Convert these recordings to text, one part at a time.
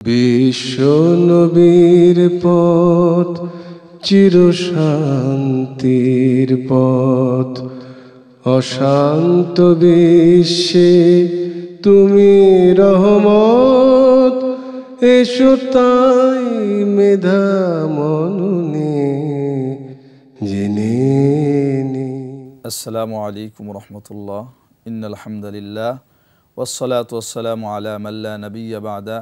বিশ্ব নবীর পথ চিরশান্তির পথ, অশান্ত বিশ্বে তুমি রহমত। এসো তাই মেধা মননে জেনে নি। আসসালামু আলাইকুম রহমতুল্লাহ। ইন্নাল হামদুলিল্লাহ ওয়াসসালাতু ওয়াসসালামু আলা মান লা নাবিয়্যা বা'দা,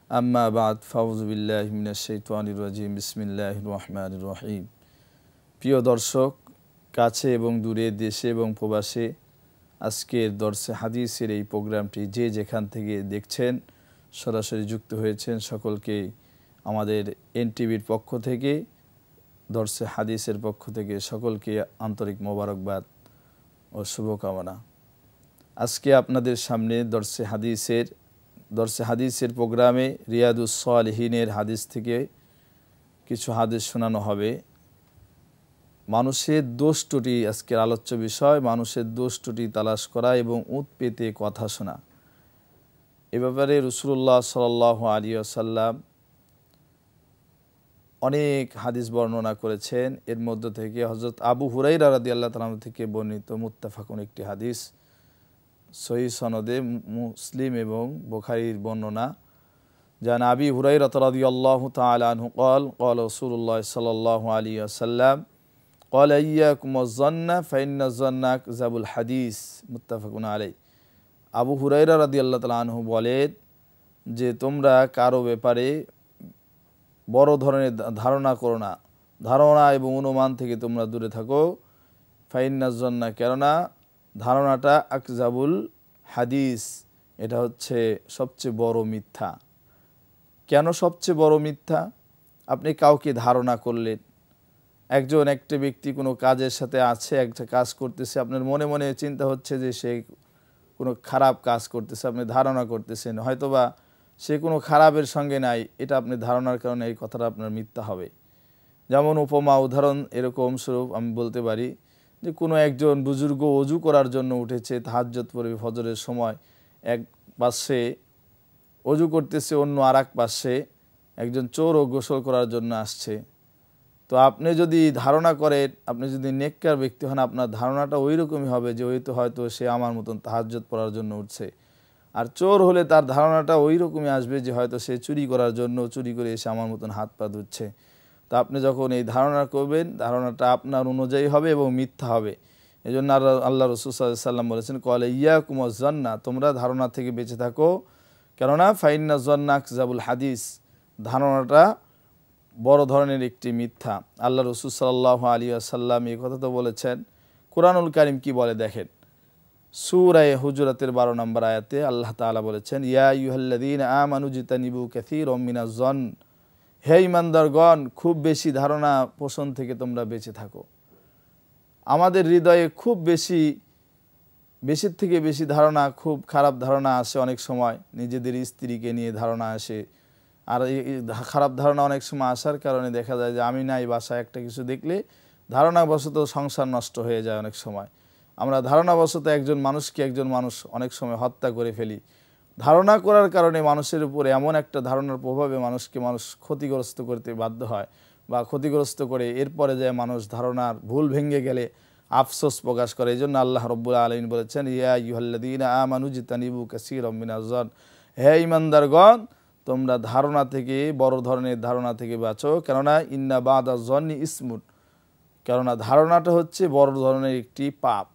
আম্মা বা'দ, ফাউযু বিল্লাহি মিনাশ শাইতানির রাজিম। বিসমিল্লাহির রহমানির রহিম। প্রিয় দর্শক, কাছে এবং দূরে, দেশে এবং প্রবাসে, আজকের দর্সে হাদিসের এই প্রোগ্রামটি যে যেখান থেকে দেখছেন, সরাসরি যুক্ত হয়েছেন, সকলকে আমাদের এনটিভির পক্ষ থেকে, দর্সে হাদিসের পক্ষ থেকে সকলকে আন্তরিক মোবারকবাদ ও শুভকামনা। আজকে আপনাদের সামনে দর্সে হাদিসের প্রোগ্রামে রিয়াদুস সালিহিনের হাদিস থেকে কিছু হাদিস শোনানো হবে। মানুষের দোষ ত্রুটি আজকের আলোচ্য বিষয়, মানুষের দোষ ত্রুটি তালাশ করা এবং উৎ পেতে কথা শোনা। এ ব্যাপারে রাসূলুল্লাহ সাল্লাল্লাহু আলাইহি ওয়াসাল্লাম অনেক হাদিস বর্ণনা করেছেন। এর মধ্য থেকে হযরত আবু হুরায়রা রাদিয়াল্লাহু তাআলা থেকে বর্ণিত মুত্তাফাকুন একটি হাদিস, সহিহ সনদে, মুসলিম এবং বুখারীর বর্ণনা। জান আবি হুরায়রা রাদিয়াল্লাহু তাআলা আনহু قال قال رسول الله صلى الله عليه وسلم قال إياكم والظن فإن الظن أكذب الحديث মুত্তাফাকুন আলাইহি। আবু হুরায়রা রাদিয়াল্লাহু তাআলা আনহু বলেন যে, তোমরা কারো ব্যাপারে বড় ধরনের ধারণা করো না, ধারণা এবং অনুমান থেকে তোমরা দূরে থাকো। ফাইন্নাজ জন্না, কেননা ধারণাটা আকজাবুল হাদিস, এটা হচ্ছে সবচেয়ে বড় মিথ্যা। কেন সবচেয়ে বড় মিথ্যা? আপনি কাউকে ধারণা করলেন, একটা ব্যক্তি কোনো কাজের সাথে আছে, একটা কাজ করতেছে, আপনার মনে মনে চিন্তা হচ্ছে যে সে কোনো খারাপ কাজ করতেছে, আপনি ধারণা করতেছেন হয়তোবা সে কোনো খারাপের সঙ্গে নাই, এটা আপনি ধারণার কারণে এই কথাটা আপনার মিথ্যা হবে। যেমন উপমা উদাহরণ এরকম স্বরূপ আমি বলতে পারি যে, কোনো একজন বুজুর্গ ওযু করার জন্য উঠেছে, তাহাজ্জুদ পড়বে ফজরের সময়, এক পাশে ওযু করতেছে, অন্য আর এক পাশে একজন চোরও গোসল করার জন্য আসছে। তো আপনি যদি ধারণা করেন, আপনি যদি নেককার ব্যক্তি হন, আপনার ধারণাটা ওই রকমই হবে যে হয়তো সে আমার মতন তাহাজ্জুদ পড়ার জন্য উঠছে। আর চোর হলে তার ধারণাটা ওই রকমই আসবে যে হয়তো সে চুরি করার জন্য, চুরি করে এসে আমার মতন হাত পা ধুচ্ছে। তো আপনি যখন এই ধারণা করবেন, ধারণাটা আপনার অনুযায়ী হবে এবং মিথ্যা হবে। এই জন্য আল্লাহ রাসূল সাল্লাল্লাহু আলাইহি ওয়াসাল্লাম বলেছেন, ক্বালা ইয়াকুম ওয়াজ-যান্না, তোমরা ধারণা থেকে বেঁচে থাকো, কেননা ফাইন্নাজ যান্না আকযাবুল হাদিস, ধারণাটা বড় ধরনের একটি মিথ্যা। আল্লাহ রাসূল সাল্লাল্লাহু আলাইহি ওয়াসাল্লাম এই কথা তো বলেছেন। কুরআনুল কারীম কি বলে দেখেন, সূরা হুজুরাতের 12 নম্বর আয়াতে আল্লাহ তাআলা বলেছেন, ইয়া আইয়ুহাল্লাযীনা আমানু জিতানিবু কাসীরাম মিনাজ-যন, হে ঈমানদারগণ, খুব বেশি ধারণা পোষণ থেকে তোমরা বেঁচে থাকো। আমাদের হৃদয়ে খুব বেশির থেকে বেশি ধারণা, খুব খারাপ ধারণা আসে অনেক সময়, নিজেদের স্ত্রীকে নিয়ে ধারণা আসে। আর এই খারাপ ধারণা অনেক সময় আসার কারণে দেখা যায় যে আমি নাই বাসায় একটা কিছু দেখলে ধারণাবশত সংসার নষ্ট হয়ে যায়। অনেক সময় আমরা ধারণাবশত একজন মানুষ অনেক সময় হত্যা করে ফেলি। ধারণা করার কারণে মানুষের উপরে এমন একটা ধারণার প্রভাবে মানুষ ক্ষতিগ্রস্ত করতে বাধ্য হয় বা ক্ষতিগ্রস্ত করে, এরপরে যায় মানুষ ধারণার ভুল ভেঙে গেলে আফসোস প্রকাশ করে। এই জন্য আল্লাহ রাব্বুল আলামিন বলেছেন, ইয়া আইয়ুহাল্লাযীনা আমানু জিতানিবু কাসীরাম মিনাজ-যন, হে ঈমানদারগণ, তোমরা ধারণা থেকে, বড় ধরনের ধারণা থেকে বাঁচো, কেননা ইন্না বাদাজ-যন্নি ইসমুন, কেননা ধারণাটা হচ্ছে বড় ধরনের একটি পাপ।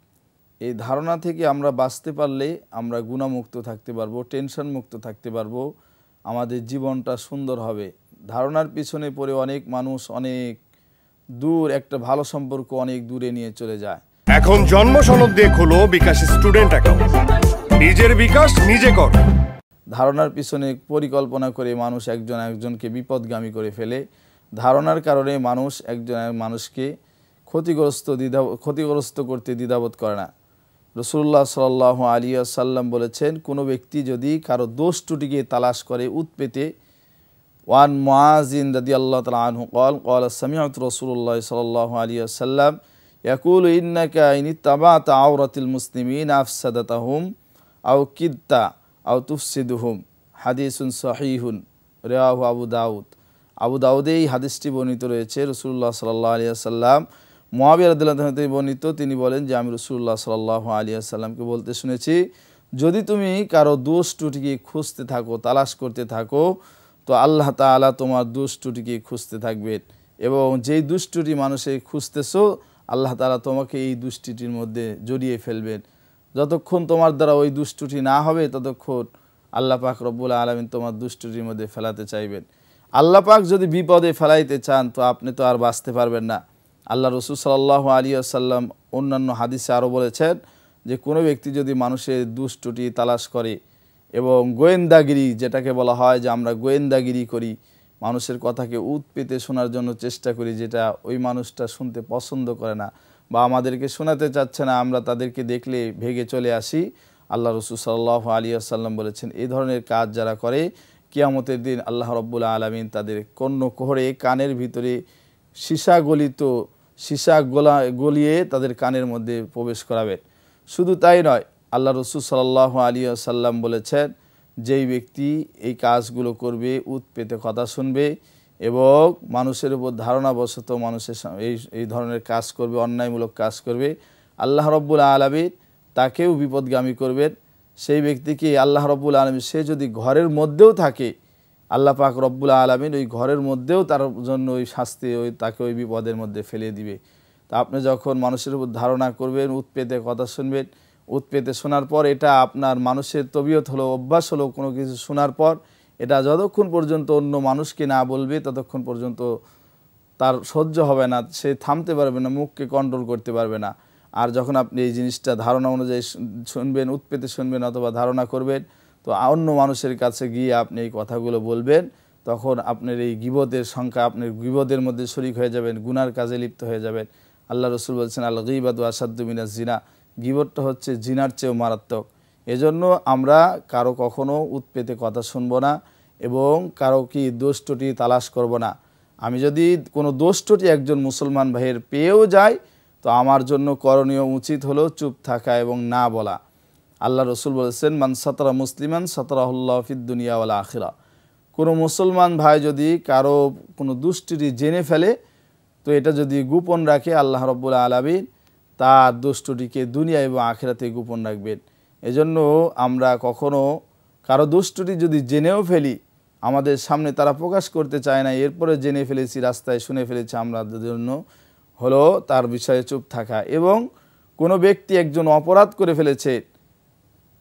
এই ধারণা থেকে আমরা বাঁচতে পারলে আমরা গুণামুক্ত থাকতে পারবো, টেনশন মুক্ত থাকতে পারবো, আমাদের জীবনটা সুন্দর হবে। ধারণার পিছনে পড়ে অনেক মানুষ অনেক দূর, একটা ভালো সম্পর্ক অনেক দূরে নিয়ে চলে যায়। এখন জন্ম সনদ দিয়ে খোলো বিকাশ স্টুডেন্ট অ্যাকাউন্ট, নিজের বিকাশ নিজে কর। ধারণার পিছনে পরিকল্পনা করে মানুষ একজনকে বিপদগামী করে ফেলে। ধারণার কারণে মানুষ মানুষকে ক্ষতিগ্রস্ত করতে দ্বিধাবোধ করে না। রাসূলুল্লাহ সাল্লাল্লাহু আলাইহি ওয়াসাল্লাম বলেছেন, কোনো ব্যক্তি যদি কারো দোষ ত্রুটিকে তালাশ করে উৎ পেতে, ওয়ান মুআযিন রাদিয়াল্লাহু তাআলা আনহু قال قال سمعت رسول الله صلى الله عليه وسلم يقول إنك إن اتبعت عورة المسلمين أفسدتهم أو كدت أو تفسدهم, হাদিসুন সহিহুন। রেওয়াহু আবু দাউদ। আবু দাউদে এই হাদিসটি বর্ণিত রয়েছে। রাসূলুল্লাহ সাল্লাল্লাহু আলাইহি ওয়াসাল্লাম মুআবিয়া রাদিয়াল্লাহু আনহু থেকে বর্ণিত, তিনি বলেন যে আমি রাসূলুল্লাহ সাল্লাল্লাহু আলাইহি ওয়াসাল্লামকে বলতে শুনেছি, যদি তুমি কারো দোষ ত্রুটিকে খুঁজতে থাকো, তালাশ করতে থাকো, তো আল্লাহ তাআলা তোমার দোষ ত্রুটিকে খুঁজতে থাকবেন, এবং যেই দুষ্টটি মানুষে খুঁজতেছো আল্লাহ তাআলা তোমাকে এই দুষ্টিটির মধ্যে জড়িয়ে ফেলবেন। যতক্ষণ তোমার দ্বারা ওই দুষ্টটি না হবে ততক্ষণ আল্লাহ পাক রব্বুল আলামিন তোমার দুষ্টটির মধ্যে ফেলাতে চাইবেন। আল্লাহ পাক যদি বিপদে ফেলাইতে চান তো আপনি তো আর বাঁচতে পারবেন না। আল্লাহ রাসূল সাল্লাল্লাহু আলাইহি ওয়াসাল্লাম অন্যান্য হাদিসে আরও বলেছেন যে কোনো ব্যক্তি যদি মানুষের দুষ্টটি তালাশ করে এবং গোয়েন্দাগিরি, যেটাকে বলা হয় যে আমরা গোয়েন্দাগিরি করি, মানুষের কথাকে উৎ পেতে শোনার জন্য চেষ্টা করি, যেটা ওই মানুষটা শুনতে পছন্দ করে না বা আমাদেরকে শোনাতে চাচ্ছে না, আমরা তাদেরকে দেখলে ভেগে চলে আসি। আল্লাহ রাসূল সাল্লাল্লাহু আলাইহি ওয়াসাল্লাম বলেছেন এই ধরনের কাজ যারা করে কিয়ামতের দিন আল্লাহ রাব্বুল আলামিন তাদের কর্ণকুহরে কানের ভিতরে সীসা গলিয়ে তাদের কানের মধ্যে প্রবেশ করাবেন। শুধু তাই নয়, আল্লাহ রাসূল সাল্লাল্লাহু আলাইহি ওয়াসাল্লাম বলেছেন যেই ব্যক্তি এই কাজগুলো করবে, উৎ পেতে কথা শুনবে এবং মানুষের উপর ধারণাবশত মানুষের এই ধরনের কাজ করবে, অন্যায়মূলক কাজ করবে, আল্লাহ রাব্বুল আলামিন তাকেও বিপদগামী করবেন। সেই ব্যক্তিকে আল্লাহ রাব্বুল আলামিন, সে যদি ঘরের মধ্যেও থাকে, আল্লাহ পাক রব্বুল আলামিন ওই ঘরের মধ্যেও তার জন্য ওই শাস্তি, তাকে ওই বিপদের মধ্যে ফেলে দিবে। তা আপনি যখন মানুষের উপর ধারণা করবেন, উৎ পেতে কথা শুনবেন, উৎ পেতে শোনার পর এটা আপনার মানুষের তবিয়ত হলো, অভ্যাস হলো, কোনো কিছু শোনার পর এটা যতক্ষণ পর্যন্ত অন্য মানুষকে না বলবে ততক্ষণ পর্যন্ত তার সহ্য হবে না, সে থামতে পারবে না, মুখকে কন্ট্রোল করতে পারবে না। আর যখন আপনি এই জিনিসটা ধারণা অনুযায়ী শুনবেন, উৎ পেতে শুনবেন অথবা ধারণা করবেন, তো অন্য মানুষের কাছে গিয়ে আপনি এই কথাগুলো বলবেন, তখন আপনার এই গীবতের সংখ্যা, আপনার গীবতের মধ্যে শরীক হয়ে যাবেন, গুনার কাজে লিপ্ত হয়ে যাবেন। আল্লাহ রাসূল বলছেন আল গীবাতু আসাদ্দু মিনাজ জিনা, গীবতটা হচ্ছে জিনার চেয়েও মারাত্মক। এজন্য আমরা কারো কখনো উৎ পেতে কথা শুনবো না এবং কারো কি দোষটি তালাশ করব না। আমি যদি কোনো দোষটি একজন মুসলমান ভাইয়ের পেয়েও যাই তো আমার জন্য করণীয় উচিত হলো চুপ থাকা এবং না বলা। আল্লাহ রাসূল বলেছেন মান সাতারা মুসলিমান সাতারাহুল্লাহু ফিদ দুনিয়া ওয়াল আখিরা, কোনো মুসলমান ভাই যদি কারো কোনো দুষ্টটি জেনে ফেলে তো এটা যদি গোপন রাখে আল্লাহ রাব্বুল আলামিন তার দুষ্টটিকে দুনিয়া এবং আখিরাতে গোপন রাখবেন। এজন্য আমরা কখনো কারো দুষ্টটি যদি জেনেও ফেলি, আমাদের সামনে তারা প্রকাশ করতে চায় না, এরপরে জেনে ফেলেছি, রাস্তায় শুনে ফেলেছি, আমরা জন্য হলো তার বিষয়ে চুপ থাকা। এবং কোনো ব্যক্তি একজন অপরাধ করে ফেলেছে,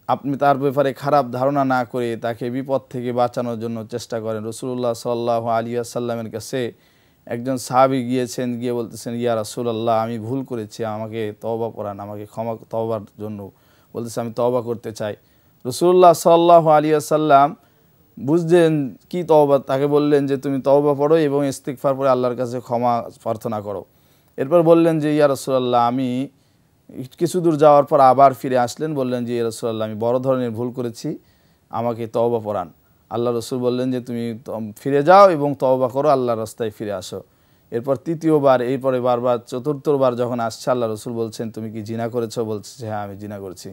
আপনি তার ব্যাপারে খারাপ ধারণা না করে তাকে বিপদ থেকে বাঁচানোর জন্য চেষ্টা করেন। রাসূলুল্লাহ সাল্লাল্লাহু আলাইহি ওয়াসাল্লামের কাছে একজন সাহাবী গিয়েছেন, গিয়ে বলতেছেন ইয়া রাসূলুল্লাহ আমি ভুল করেছি, আমাকে তওবা করান, আমাকে ক্ষমা, তওবার জন্য বলতেছে আমি তওবা করতে চাই। রাসূলুল্লাহ সাল্লাল্লাহু আলাইহি ওয়াসাল্লাম বুঝলেন কি তওবা, তাকে বললেন যে তুমি তওবা পড়ো এবং ইস্তিগফার পড়ে আল্লাহর কাছে ক্ষমা প্রার্থনা করো। এরপর বললেন যে ইয়া রাসূলুল্লাহ আমি কিছু দূর যাওয়ার পর আবার ফিরে আসলেন, বললেন যে ইয়া রাসূলুল্লাহ আমি বড় ধরনের ভুল করেছি, আমাকে তওবা পড়ান। আল্লাহ রাসূল বললেন যে তুমি ফিরে যাও এবং তওবা করো, আল্লাহর রাস্তায় ফিরে আসো। এরপর তৃতীয়বার, এরপরে বারবার, চতুর্থবার যখন আসছে আল্লাহ রাসূল বলছেন তুমি কি জিনা করেছো? বলছে হ্যাঁ আমি জিনা করেছি।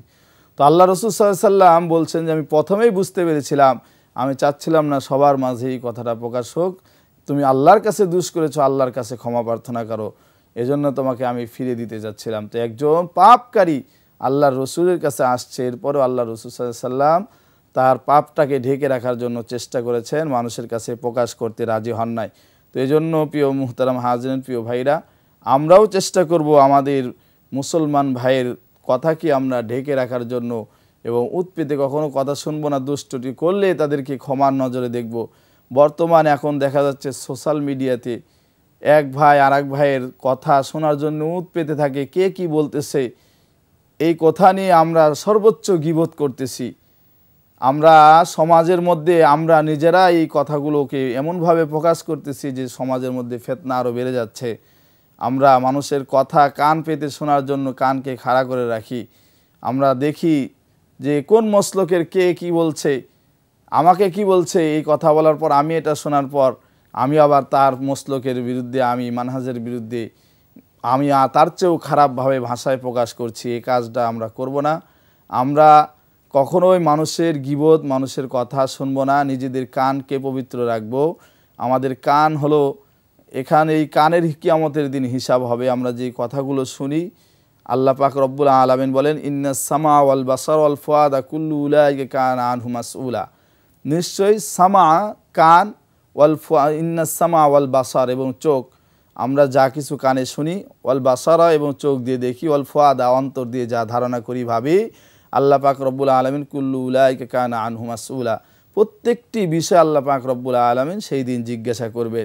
তো আল্লাহ রাসূল সাল্লাল্লাহু আলাইহি ওয়াসাল্লাম বলছেন যে আমি প্রথমেই বুঝতে পেরেছিলাম, আমি চাচ্ছিলাম না সবার মাঝে এই কথাটা প্রকাশ হোক, তুমি আল্লাহর কাছে দোষ করেছো, আল্লাহর কাছে ক্ষমা প্রার্থনা করো, এজন্য তোমাকে আমি ফিরে দিতে যাচ্ছিলাম। তো একজন পাপকারী আল্লাহর রসুলের কাছে আসছে, এরপরও আল্লাহ রসুল সাল্লাল্লাহু আলাইহি ওয়াসাল্লাম তার পাপটাকে ঢেকে রাখার জন্য চেষ্টা করেছেন, মানুষের কাছে প্রকাশ করতে রাজি হন নাই। তো এই জন্য প্রিয় মুহতারাম হাজরিন, প্রিয় ভাইরা, আমরাও চেষ্টা করব আমাদের মুসলমান ভাইয়ের কথাকে আমরা ঢেকে রাখার জন্য এবং উৎপেতে কখনো কথা শুনবো না, দুষ্টটি করলে তাদেরকে ক্ষমার নজরে দেখব। বর্তমানে এখন দেখা যাচ্ছে সোশ্যাল মিডিয়াতে এক ভাই আর এক ভাইয়ের কথা শোনার জন্য উৎপেতে থাকে, কে কি বলতেছে এই কথা নিয়ে আমরা সর্বোচ্চ গীবত করতেছি। আমরা সমাজের মধ্যে আমরা নিজেরা এই কথাগুলোকে এমনভাবে প্রকাশ করতেছি যে সমাজের মধ্যে ফিতনা আরও বেড়ে যাচ্ছে। আমরা মানুষের কথা কান পেতে শোনার জন্য কানকে খাড়া করে রাখি। আমরা দেখি যে কোন মসলকের কে কি বলছে, আমাকে কি বলছে, এই কথা বলার পর আমি এটা শোনার পর আমি আবার তার মসলকের বিরুদ্ধে, আমি মানহাজের বিরুদ্ধে, আমি তার চেয়েও খারাপভাবে ভাষায় প্রকাশ করছি। এই কাজটা আমরা করব না। আমরা কখনোই মানুষের গীবত, মানুষের কথা শুনবো না, নিজেদের কানকে পবিত্র রাখবো। আমাদের কান হলো, এখানে এই কানের কিয়ামতের দিন হিসাব হবে। আমরা যে কথাগুলো শুনি, আল্লাহ পাক রব্বুল আলামিন বলেন, ইন্নাস সামা ওয়াল বাসার ওয়াল ফুয়াদা কুল্লু উলাইকা কানা আনহু মাসউলা। নিশ্চয়ই সামা কান, ওয়াল ইন্নাস সামা ওয়াল বাসার এবং চোখ, আমরা যা কিছু কানে শুনি, ওয়াল বাসারা এবং চোখ দিয়ে দেখি, ওয়াল ফুয়াদা অন্তর দিয়ে যা ধারণা করি ভাবি, আল্লাহ পাক রব্বুল আলামিন কুল্লু উলাইকা কানা আনহু মাসউলা, প্রত্যেকটি বিষয় আল্লাহ পাক রব্বুল আলামিন সেই দিন জিজ্ঞাসা করবে।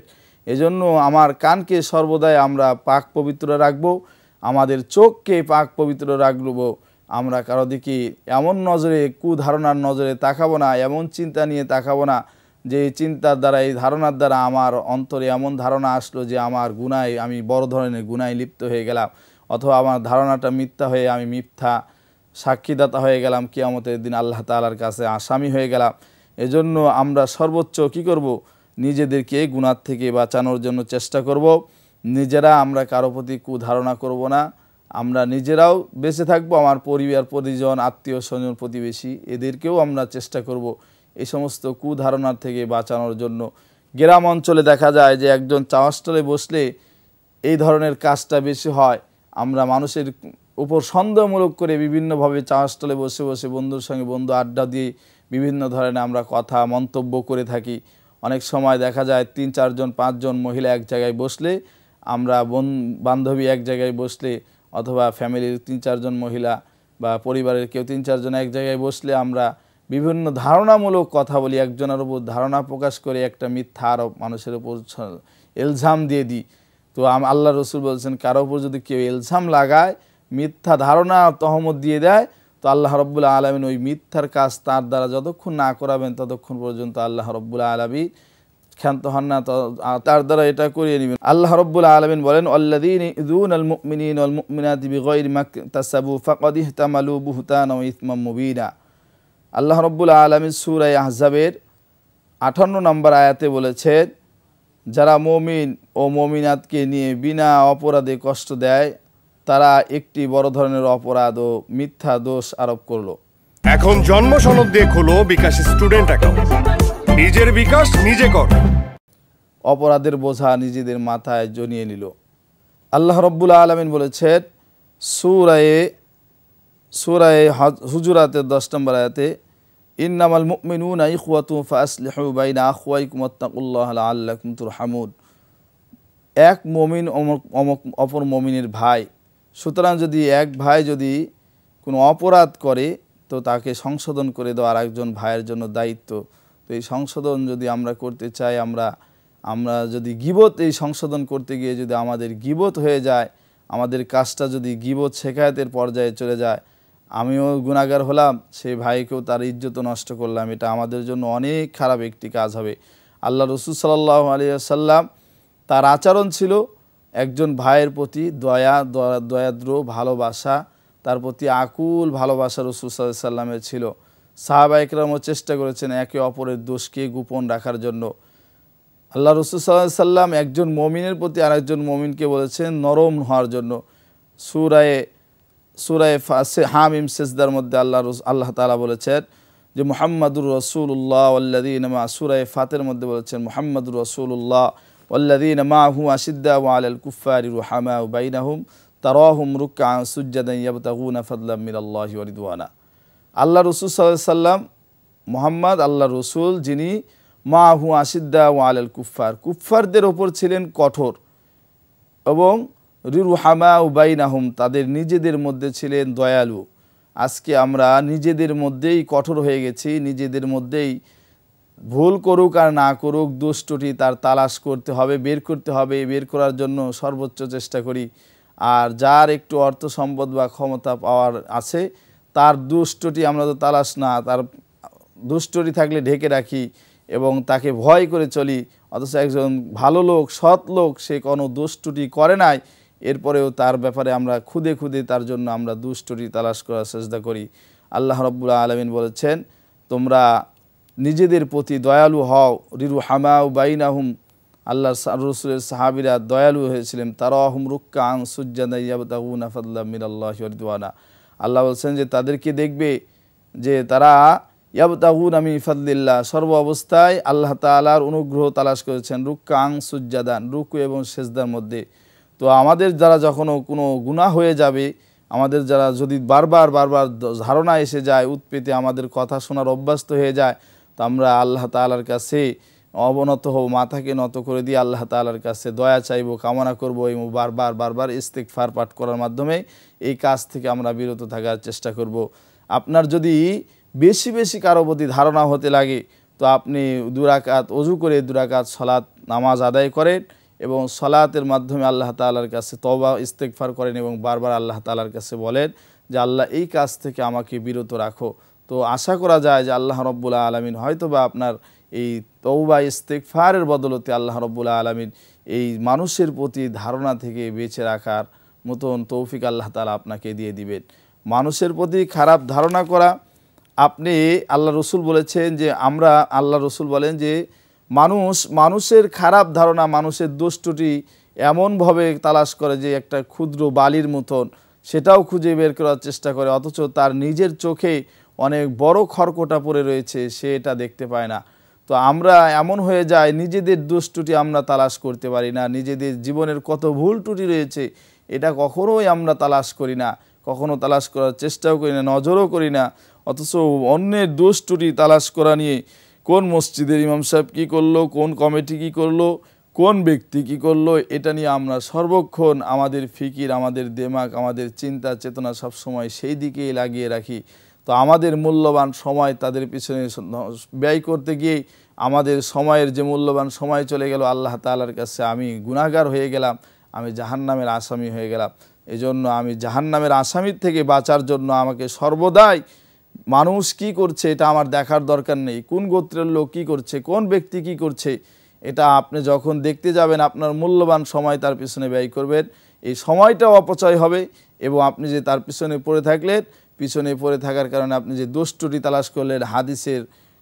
এজন্য আমার কানকে সর্বদাই আমরা পাক পবিত্র রাখবো, আমাদের চোখকে পাক পবিত্র রাখবো। আমরা কারো দিকে এমন নজরে, কুধারণার নজরে তাকাবো না, এমন চিন্তা নিয়ে তাকাবো না যে চিন্তার দ্বারা, এই ধারণার দ্বারা আমার অন্তরে এমন ধারণা আসলো যে আমার গুনায়, আমি বড় ধরনের গুনায় লিপ্ত হয়ে গেলাম, অথবা আমার ধারণাটা মিথ্যা হয়ে আমি মিথ্যা সাক্ষীদাতা হয়ে গেলাম, কিয়ামতের দিন আল্লাহ তাআলার কাছে আসামি হয়ে গেলাম। এজন্য আমরা সর্বোচ্চ কি করব, নিজেদেরকে গুনাহ থেকে বাঁচানোর জন্য চেষ্টা করব। নিজেরা আমরা কারো প্রতি কুধারণা করব না, আমরা নিজেরাও বেঁচে থাকবো, আমার পরিবার পরিজন, আত্মীয় স্বজন, প্রতিবেশী, এদেরকেও আমরা চেষ্টা করব এই সমস্ত কুধারণার থেকে বাঁচানোর জন্য। গ্রাম অঞ্চলে দেখা যায় যে একজন চা স্টলে বসলে এই ধরনের কাজটা বেশি হয়। আমরা মানুষের উপর সন্দেহমূলক করে বিভিন্নভাবে চা স্টলে বসে বসে বন্ধুর সঙ্গে বন্ধু আড্ডা দিয়ে বিভিন্ন ধরনের আমরা কথা মন্তব্য করে থাকি। অনেক সময় দেখা যায় 3-4 জন 5 জন মহিলা এক জায়গায় বসলে, আমরা বান্ধবী এক জায়গায় বসলে, অথবা ফ্যামিলির 3-4 জন মহিলা বা পরিবারের কেউ 3-4 জন এক জায়গায় বসলে আমরা বিভিন্ন ধারণামূলক কথা বলি, একজনের উপর ধারণা প্রকাশ করে একটা মিথ্যা আরোপ মানুষের উপর ইলজাম দিয়ে দিই। তো আল্লাহ রসুল বলছেন, কারো উপর যদি কেউ ইলজাম লাগায়, মিথ্যা ধারণা তহমত দিয়ে দেয়, তো আল্লাহ রব্বুল আলামিন ওই মিথ্যার কাজ তার দ্বারা যতক্ষণ না করাবেন ততক্ষণ পর্যন্ত আল্লাহ রব্বুল আলামিন ক্ষান্ত হন না, তার দ্বারা এটা করিয়ে নেবেন। আল্লাহ রব্বুল আলামিন বলেন, আল্লাযীনা ইযুনাল মুমিনিনা ওয়াল মুমিনাতি বিগাইরি মাকতাসাবু ফাকাদ ইহতামালু বুহতানা ওয়া ইসমান মুবিনা। আল্লাহ রব্বুল আলামিন সূরা আহজাবের 58 নম্বর আয়াতে বলেছেন, যারা মুমিন ও মুমিনাতকে নিয়ে বিনা অপরাধে কষ্ট দেয়, তারা একটি বড় ধরনের অপরাধ ও মিথ্যা দোষ আরোপ করলো। এখন জন্ম সনদ দিয়ে খোলো বিকাশ স্টুডেন্ট অ্যাকাউন্ট। নিজের বিকাশ নিজে কর। অপরাধের বোঝা নিজেদের মাথায় জনিয়ে নিল। আল্লাহ রব্বুল আলামিন বলেছেন সূরা হুজুরাতের 10 নম্বর আয়াতে, ইন্নামাল মুমিনুনা ইখওয়াতুন ফাসলিহু বাইনা আখওয়াইকুম ওয়াত্তাকুল্লাহা লাআল্লাকুম তুরহামুন। এক মুমিন অপর মুমিনের ভাই, সুতরাং যদি এক ভাই যদি কোনো অপরাধ করে তো তাকে সংশোধন করে দেওয়া আরেকজন ভাইয়ের জন্য দায়িত্ব। তো এই সংশোধন যদি আমরা করতে চাই, আমরা যদি গীবত, এই সংশোধন করতে গিয়ে যদি আমাদের গীবত হয়ে যায়, আমাদের কাজটা যদি গীবত শেখায়েতের পর্যায়ে চলে যায়, আমিও গুনাহগার হলাম, সেই ভাইকেও তার ইজ্জত নষ্ট করলাম, এটা আমাদের জন্য অনেক খারাপ একটি কাজ হবে। আল্লাহ রাসূল সাল্লাল্লাহু আলাইহি ওয়াসাল্লাম, তার আচরণ ছিল একজন ভাইয়ের প্রতি দয়াদ্র ভালোবাসা, তার প্রতি আকুল ভালোবাসা রাসূল সাল্লাল্লাহু আলাইহি ওয়াসাল্লামের ছিল। সাহাবা ইকরামও চেষ্টা করেছেন একে অপরের দোষকে গোপন রাখার জন্য। আল্লাহ রাসূল সাল্লাল্লাহু আলাইহি ওয়াসাল্লাম একজন মুমিনের প্রতি আরেকজন মুমিনকে বলেছেন নরম হওয়ার জন্য। সূরা হামিম সিজদার মধ্যে আল্লাহ তাআলা বলেছেন যে মুহাম্মাদুর রাসূলুল্লাহ ওয়াল্লাযীনা মা, সূরা ফাতির মধ্যে বলেছেন মুহাম্মাদুর রাসূলুল্লাহ ওয়াল্লাযীনা মাআহু আশিদ্দাউ আলাল কুফফারি রুহামাউ বাইনাহুম তারাহুম রুকআন সুজদান ইয়াবতাগুনা ফাদলাম মিনাল্লাহি ওয়া রিদওয়ানা। আল্লাহ রাসূল সাল্লাল্লাহু আলাইহি ওয়াসাল্লাম মুহাম্মদ, আল্লাহ রাসূল, যিনি মাআহু আশিদ্দাউ আলাল কুফফার, কুফফারদের ওপর ছিলেন কঠোর, এবং রুহামাউ বাইনাহুম, তাদের নিজেদের মধ্যে ছিলেন দয়ালু। আজকে আমরা নিজেদের মধ্যেই কঠোর হয়ে গেছি, নিজেদের মধ্যেই ভুল করুক আর না করুক দুষ্টটি তার তালাশ করতে হবে, বের করতে হবে, বের করার জন্য সর্বোচ্চ চেষ্টা করি। আর যার একটু অর্থ সম্পদ বা ক্ষমতা পাওয়ার আছে, তার দুষ্টটি আমরা তো তালাশ না, তার দুষ্টটি থাকলে ঢেকে রাখি এবং তাকে ভয় করে চলি। অথচ একজন ভালো লোক, সৎ লোক, সে কোনো দুষ্টটি করে নাই, এরপরেও তার ব্যাপারে আমরা খুদে খুদে তার জন্য আমরা দুষ্টটি তালাশ করার চেষ্টা করি। আল্লাহ রাব্বুল আলামিন বলেছেন, তোমরা নিজেদের প্রতি দয়ালু হও। রিরুহামাউ বাইনাহুম, আল্লাহ রাসূলের সাহাবীরা দয়ালু হয়েছিলেন। তারাহুম রুকআন সুজদান ইয়াবতাগুনা ফাদলাম মিনাল্লাহি ওয়া রিদওয়ানা। আল্লাহ বলছেন যে তাদেরকে দেখবে যে তারা ইয়াবতাগুনা মিন ফাদলিল্লাহ, সর্ব অবস্থায় আল্লাহ তাআলার অনুগ্রহ তালাশ করেছেন, রুক্কাং সুজ্জাদান, রুকু এবং সেজদার মধ্যে। তো আমাদের যারা যখন কোনো গুনাহ হয়ে যাবে, আমাদের যারা যদি বারবার ধারণা এসে যায়, উৎপেতে আমাদের কথা শোনার অভ্যস্ত হয়ে যায়, তো আমরা আল্লাহ তাআলার কাছে অবনত হব, মাথাকে নত করে দিয়ে আল্লাহ তাআলার কাছে দয়া চাইব, কামনা করব এবং বারবার ইস্তিগফার পাঠ করার মাধ্যমে এই কাজ থেকে আমরা বিরত থাকার চেষ্টা করব। আপনার যদি বেশি কারো প্রতি ধারণা হতে লাগে, তো আপনি 2 রাকাত ওযু করে 2 রাকাত সালাত নামাজ আদায় করেন এবং সালাতের মাধ্যমে আল্লাহ তাআলার কাছে তওবা ইস্তিগফার করেন এবং বারবার আল্লাহ তাআলার কাছে বলেন যে আল্লাহ এই কাজ থেকে আমাকে বিরত রাখো। তো আশা করা যায় যে আল্লাহ রাব্বুল আলামিন হয়তোবা আপনার এই তওবা ইস্তিগফারের বদলতে আল্লাহ রাব্বুল আলামিন এই মানুষের প্রতি ধারণা থেকে বেঁচে রাখার মতন তৌফিক আল্লাহ তাআলা আপনাকে দিয়ে দিবেন। মানুষের প্রতি খারাপ ধারণা করা, আপনি আল্লাহ রসুল বলেছেন যে আল্লাহ রসুল বলেন যে মানুষের খারাপ ধারণা, মানুষের দোষ ত্রুটি এমনভাবে তালাশ করে যে একটা ক্ষুদ্র বালির মতন সেটাও খুঁজে বের করার চেষ্টা করে, অথচ তার নিজের চোখে অনেক বড় খড়কোটা পড়ে রয়েছে, সে এটা দেখতে পায় না। তো আমরা এমন হয়ে যায়, নিজেদের দোষ ত্রুটি আমরা তালাশ করতে পারি না, নিজেদের জীবনের কত ভুল ত্রুটি রয়েছে এটা কখনোই আমরা তালাশ করি না, কখনো তালাশ করার চেষ্টাও করি না, নজরও করি না। অথচ অন্যের দোষ ত্রুটি তালাশ করা নিয়ে কোন মসজিদের ইমাম সাহেব কী করলো, কোন কমিটি কী করলো, কোন ব্যক্তি কী করলো, এটা নিয়ে আমরা সর্বক্ষণ আমাদের ফিকির, আমাদের দিমাগ, আমাদের চিন্তা চেতনা সব সময় সেই দিকেই লাগিয়ে রাখি। তো আমাদের মূল্যবান সময় তাদের পিছনে ব্যয় করতে গিয়ে আমাদের সময়ের যে মূল্যবান সময় চলে গেল, আল্লাহ তাআলার কাছে আমি গুনাহগার হয়ে গেলাম, আমি জাহান্নামের আসামি হয়ে গেলাম। এজন্য আমি জাহান্নামের আসামির থেকে বাঁচার জন্য আমাকে সর্বদাই মানুষ কি করছে এটা আমার দেখার দরকার নেই, কোন গোত্রের লোক কী করছে, কোন ব্যক্তি কি করছে, এটা আপনি যখন দেখতে যাবেন আপনার মূল্যবান সময় তার পিছনে ব্যয় করবেন, এই সময়টাও অপচয় হবে এবং আপনি যে তার পিছনে পড়ে থাকার কারণে আপনি যে দোষ ত্রুটি তালাশ করলেন, হাদিসের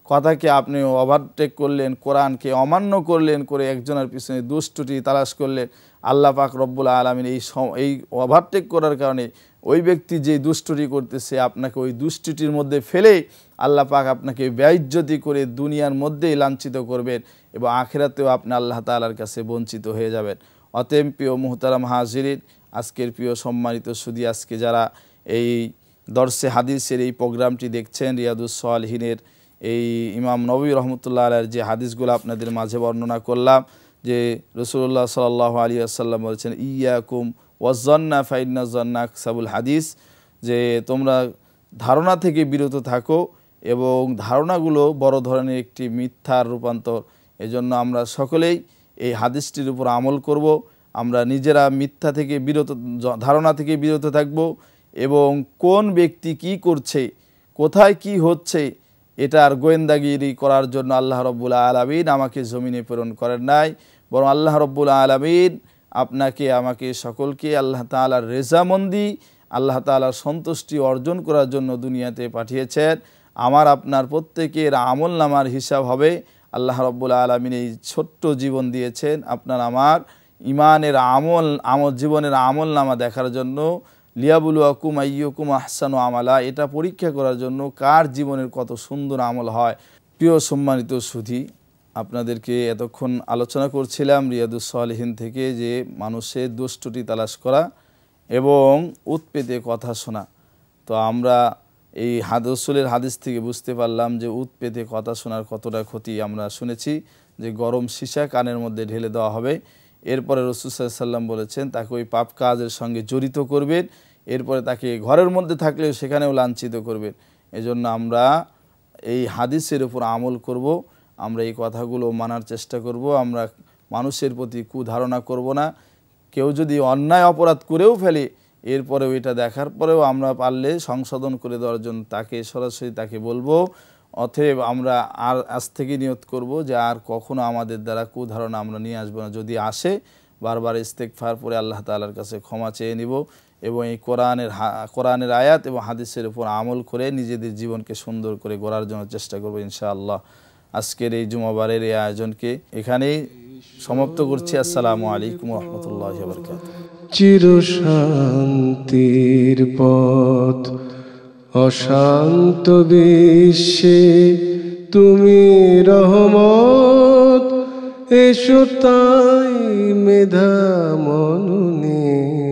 কথাকে আপনি ওভারটেক করলেন, কোরআনকে অমান্য করলেন, করে একজনের পিছনে দোষ ত্রুটি তালাশ করলেন, আল্লাহ পাক রব্বুল আলামিন এই ওভারটেক করার কারণে ওই ব্যক্তি যে দুষ্টটি করতেছে আপনাকে ওই দুষ্টিটির মধ্যে ফেলে আল্লাহ পাক আপনাকে বেইজ্জতি করে দুনিয়ার মধ্যেই লাঞ্ছিত করবেন এবং আখিরাতেও আপনি আল্লাহ তাআলার কাছে বঞ্চিত হয়ে যাবেন। অতএব প্রিয় মুহতারাম হাজিরিন, আজকের প্রিয় সম্মানিত সুদী, আজকে যারা এই দর্সে হাদিসের এই প্রোগ্রামটি দেখছেন, রিয়াদুস সালিহিনের এই ইমাম নবী রহমতুল্লাহ আলাইহির যে হাদিসগুলো আপনাদের মাঝে বর্ণনা করলাম, যে রাসূলুল্লাহ সাল্লাল্লাহু আলাইহি ওয়াসাল্লাম বলেছেন ইয়াকুম ওয়াজ্জান্না ফাইন্না জান্না আকসাবুল হাদিস, যে তোমরা ধারণা থেকে বিরত থাকো এবং ধারণাগুলো বড় ধরনের একটি মিথ্যার রূপান্তর। এজন্য আমরা সকলেই এই হাদিসটির উপর আমল করব, আমরা নিজেরা মিথ্যা থেকে ধারণা থেকে বিরত থাকব এবং কোন ব্যক্তি কি করছে, কোথায় কি হচ্ছে, এটার গোয়েন্দাগিরি করার জন্য আল্লাহ রাব্বুল আলামিন আমাকে জমিনে প্রেরণ করেন নাই, বরং আল্লাহ রাব্বুল আলামিন আপনাকে আমাকে সকলকে আল্লাহ তাআলার রেজামন্দি, আল্লাহ তাআলার সন্তুষ্টি অর্জন করার জন্য দুনিয়াতে পাঠিয়েছেন। আমার আপনার প্রত্যেকের আমল নামার হিসাব হবে। আল্লাহ রাব্বুল আলামিন এই ছোট্ট জীবন দিয়েছেন আপনার আমার ইমানের জীবনের আমল নামা দেখার জন্য, লিয়াবুলুয়াকুম আইয়ুকুম আহসানু আমালা, এটা পরীক্ষা করার জন্য কার জীবনের কত সুন্দর আমল হয়। প্রিয় সম্মানিত সুধী, আপনাদেরকে এতক্ষণ আলোচনা করছিলাম রিয়াদুস সালিহিন থেকে যে মানুষের দোষ ত্রুটি তালাশ করা এবং উৎপেতে কথা শোনা। তো আমরা এই রাসূলের হাদিস থেকে বুঝতে পারলাম যে উৎপেতে কথা শোনার কতটা ক্ষতি। আমরা শুনেছি যে গরম সীসা কানের মধ্যে ঢেলে দেওয়া হবে, এরপরে রাসূল সাল্লাল্লাহু আলাইহি ওয়াসাল্লাম বলেছেন তাকে ওই পাপ কাজের সঙ্গে জড়িত করবেন, এরপরে তাকে ঘরের মধ্যে থাকলেও সেখানেও লাঞ্ছিত করবেন। এজন্য আমরা এই হাদিসের উপর আমল করব, আমরা এই কথাগুলো মানার চেষ্টা করব, আমরা মানুষের প্রতি কুধারণা করব না। কেউ যদি অন্যায় অপরাধ করেও ফেলে, এরপরেও এটা দেখার পরেও আমরা পারলে সংশোধন করে দেওয়ার জন্য তাকে সরাসরি তাকে বলবো। অতএব আমরা আর আজ থেকে নিয়ত করব যে আর কখনো আমাদের দ্বারা কুধারণা আমরা নিয়ে আসবো না। যদি আসে বারবার ইস্তেগফার পরে আল্লাহ তাআলার কাছে ক্ষমা চেয়ে নিব এবং এই কোরআনের আয়াত এবং হাদিসের উপর আমল করে নিজেদের জীবনকে সুন্দর করে গড়ার জন্য চেষ্টা করব ইনশাআল্লাহ। আজকের এই জুমাবারের এই আয়োজনকে এখানেই সমাপ্ত করছি। আসসালামু আলাইকুম ওয়া রাহমাতুল্লাহি ওয়া বারাকাতুহু। চির শান্তির পথ অশান্ত বিশ্বে তুমি রহমত, এসো তাই মেধা মননে